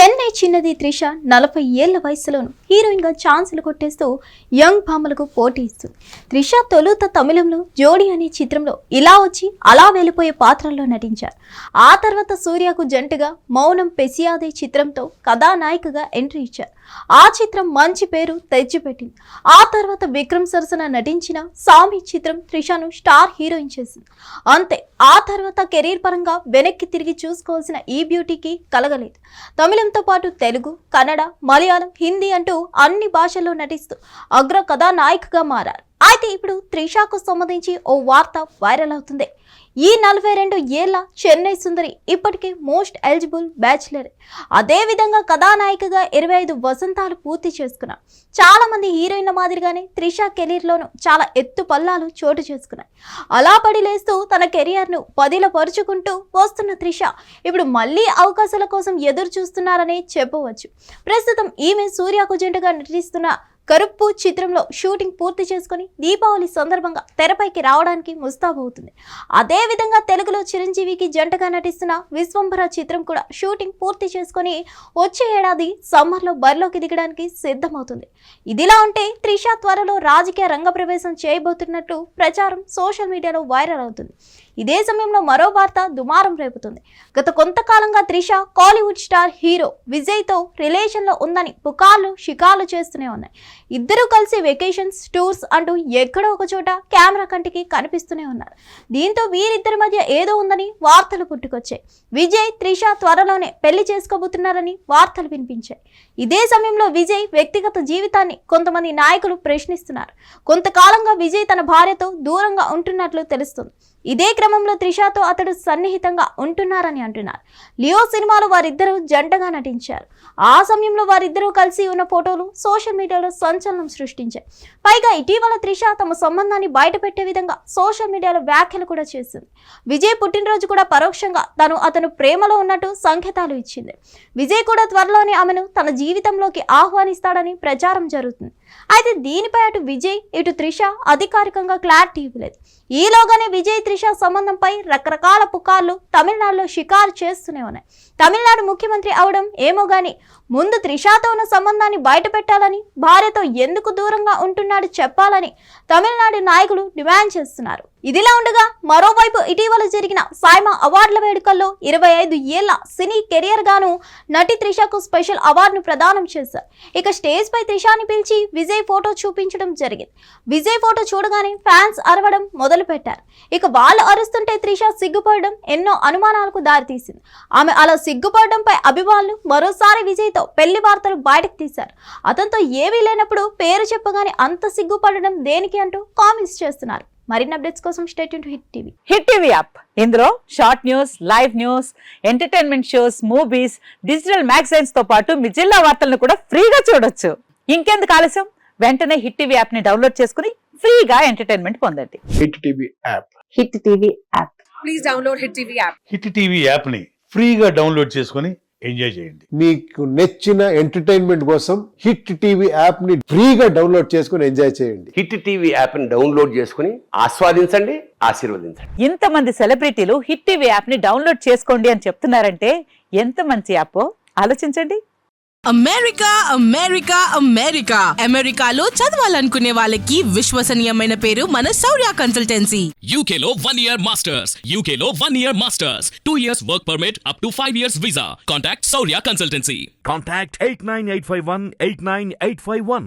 చెన్నై చిన్నది త్రిష 40 ఏళ్ల వయసులోను హీరోయిన్ గా ఛాన్సులు కొట్టేస్తూ యంగ్ భామలకు పోటీ ఇస్తుంది. త్రిష తొలుత తమిళంలో జోడి అనే చిత్రంలో ఇలా వచ్చి అలా వెళ్ళిపోయే పాత్రల్లో నటించారు. ఆ తర్వాత సూర్యకు జంటగా మౌనం పెసియాదే చిత్రంతో కథానాయికగా ఎంట్రీ ఇచ్చారు. ఆ చిత్రం మంచి పేరు తెచ్చిపెట్టింది. ఆ తర్వాత విక్రమ్ సరసన నటించిన సామి చిత్రం త్రిషను స్టార్ హీరోయిన్ చేసింది. అంతే, ఆ తర్వాత కెరీర్ పరంగా వెనక్కి తిరిగి చూసుకోవాల్సిన ఈ బ్యూటీకి కలగలేదు. తమిళంతో పాటు తెలుగు, కన్నడ, మలయాళం, హిందీ అంటూ అన్ని భాషల్లో నటిస్తూ అగ్ర కథానాయికగా మారారు. అయితే ఇప్పుడు త్రిషకు సంబంధించి ఓ వార్త వైరల్ అవుతుంది. ఈ 42 ఏళ్ల చెన్నై సుందరి ఇప్పటికే మోస్ట్ ఎలిజిబుల్ బ్యాచిలర్. అదే విధంగా కథానాయికగా 25 వసంతాలు పూర్తి చేసుకున్నారు. చాలా మంది హీరోయిన్ల మాదిరిగానే త్రిష కెరీర్లోనూ చాలా ఎత్తు పల్లాలు చోటు చేసుకున్నాయి. అలా పడిలేస్తూ తన కెరియర్ను పదిలపరుచుకుంటూ వస్తున్న త్రిష ఇప్పుడు మళ్ళీ అవకాశాల కోసం ఎదురు చూస్తున్నారనే చెప్పవచ్చు. ప్రస్తుతం ఈమె సూర్యకు జంటగా నటిస్తున్న కరుప్పు చిత్రంలో షూటింగ్ పూర్తి చేసుకుని దీపావళి సందర్భంగా తెరపైకి రావడానికి ముస్తాబవుతుంది. అదే విధంగా తెలుగులో చిరంజీవికి జంటగా నటిస్తున్న విశ్వంభర చిత్రం కూడా షూటింగ్ పూర్తి చేసుకుని వచ్చే ఏడాది సమ్మర్లో బరిలోకి దిగడానికి సిద్ధమవుతుంది. ఇదిలా ఉంటే త్రిష త్వరలో రాజకీయ రంగ ప్రవేశం చేయబోతున్నట్టు ప్రచారం సోషల్ మీడియాలో వైరల్ అవుతుంది. ఇదే సమయంలో మరో వార్త దుమారం రేపుతుంది. గత కొంతకాలంగా త్రిష కాలీవుడ్ స్టార్ హీరో విజయ్తో రిలేషన్లో ఉందని పుకార్లు షికార్లు చేస్తూనే ఉన్నాయి. ఇద్దరూ కలిసి వెకేషన్స్, టూర్స్ అంటూ ఎక్కడో ఒక చోట కెమెరా కంటికి కనిపిస్తూనే ఉన్నారు. దీంతో వీరిద్దరి మధ్య ఏదో ఉందని వార్తలు పుట్టుకొచ్చాయి. విజయ్, త్రిష త్వరలోనే పెళ్లి చేసుకోబోతున్నారని వార్తలు వినిపించాయి. ఇదే సమయంలో విజయ్ వ్యక్తిగత జీవితాన్ని కొంతమంది నాయకులు ప్రశ్నిస్తున్నారు. కొంతకాలంగా విజయ్ తన భార్యతో దూరంగా ఉంటున్నట్లు తెలుస్తుంది. ఇదే క్రమంలో త్రిషతో అతడు సన్నిహితంగా ఉంటున్నారని అంటున్నారు. లియో సినిమాలో వారిద్దరూ జంటగా నటించారు. ఆ సమయంలో వారిద్దరూ కలిసి ఉన్న ఫోటోలు సోషల్ మీడియాలో సంచలనం సృష్టించాయి. పైగా ఇటీవల త్రిష తమ సంబంధాన్ని బయటపెట్టే విధంగా సోషల్ మీడియాలో వ్యాఖ్యలు కూడా చేసింది. విజయ్ పుట్టినరోజు కూడా పరోక్షంగా అతను ప్రేమలో ఉన్నట్టు సంకేతాలు ఇచ్చింది. విజయ్ కూడా త్వరలోనే ఆమెను తన జీవితంలోకి ఆహ్వానిస్తాడని ప్రచారం జరుగుతుంది. అయితే దీనిపై అటు విజయ్, ఇటు త్రిష అధికారికంగా క్లారిటీ ఇవ్వలేదు. ఈలోగానే విజయ్, త్రిష సంబంధంపై రకరకాల పుకార్లు తమిళనాడులో షికారు చేస్తూనే ఉన్నాయి. తమిళనాడు ముఖ్యమంత్రి అవడం ఏమో గానీ ముందు త్రిషతో ఉన్న సంబంధాన్ని బయట పెట్టాలని, భార్యతో ఎందుకు దూరంగా ఉంటున్నాడు చెప్పాలని తమిళనాడు నాయకులు డిమాండ్ చేస్తున్నారు. ఇదిలా ఉండగా మరోవైపు ఇటీవల జరిగిన సైమా అవార్డుల వేడుకల్లో 25 ఏళ్ల సినీ కెరియర్ గాను నటి త్రిషకు స్పెషల్ అవార్డును ప్రదానం చేశారు. ఇక స్టేజ్ పై త్రిషాని పిలిచి విజయ్ ఫోటో చూపించడం జరిగింది. విజయ్ ఫోటో చూడగానే ఫ్యాన్స్ అరవడం మొదలు పెట్టారు. ఇక వాళ్ళు అరుస్తుంటే త్రిష సిగ్గుపడడం ఎన్నో అనుమానాలకు దారితీసింది. ఆమె అలా సిగ్గుపడడంపై అభిమానులు మరోసారి విజయ్తో పెళ్లి వార్తలు బయటకు తీశారు. అతనితో ఏమీ లేనప్పుడు పేరు చెప్పగానే అంత సిగ్గుపడడం దేనికి అంటూ కామెంట్స్ చేస్తున్నారు. మరిన్ని అప్డేట్స్ కోసం stay tune to hit TV. Hit TV app, ఇందులో short news, live news, entertainment shows, movies, digital magazines తో పాటు మీ జిల్లా వార్తలను కూడా ఫ్రీగా చూడొచ్చు. ఇంకెందుకు ఆలస్యం, వెంటనే హిట్ టీవీ యాప్ ని డౌన్లోడ్ చేసుకుని ఫ్రీగా ఎంటర్టైన్మెంట్ పొందండి. Hit TV app. Hit TV app. Please download hit TV app. Hit TV app ని ఫ్రీగా డౌన్లోడ్ చేసుకుని ఎంజాయ్ చేయండి. మీకు నచ్చిన ఎంటర్టైన్మెంట్ కోసం హిట్ టీవీ యాప్ ని ఫ్రీగా డౌన్లోడ్ చేసుకుని ఎంజాయ్ చేయండి. హిట్ టీవీ యాప్ ని డౌన్లోడ్ చేసుకుని ఆస్వాదించండి, ఆశీర్వదించండి. ఇంతమంది సెలబ్రిటీలు హిట్ టీవీ యాప్ ని డౌన్లోడ్ చేసుకోండి అని చెప్తున్నారంటే ఎంత మంచి యాప్ ఆలోచించండి. అమెరికా అమెరికా అమెరికా అమెరికాలో చదవాలనుకునే వాళ్ళకి విశ్వసనీయమైన పేరు మన శౌర్య కన్సల్టెన్సీ. UK లో 1 year masters. UK లో 1 year masters. 2 years work permit up to 5 years visa. Contact Saurya Consultancy. Contact 89851 89851.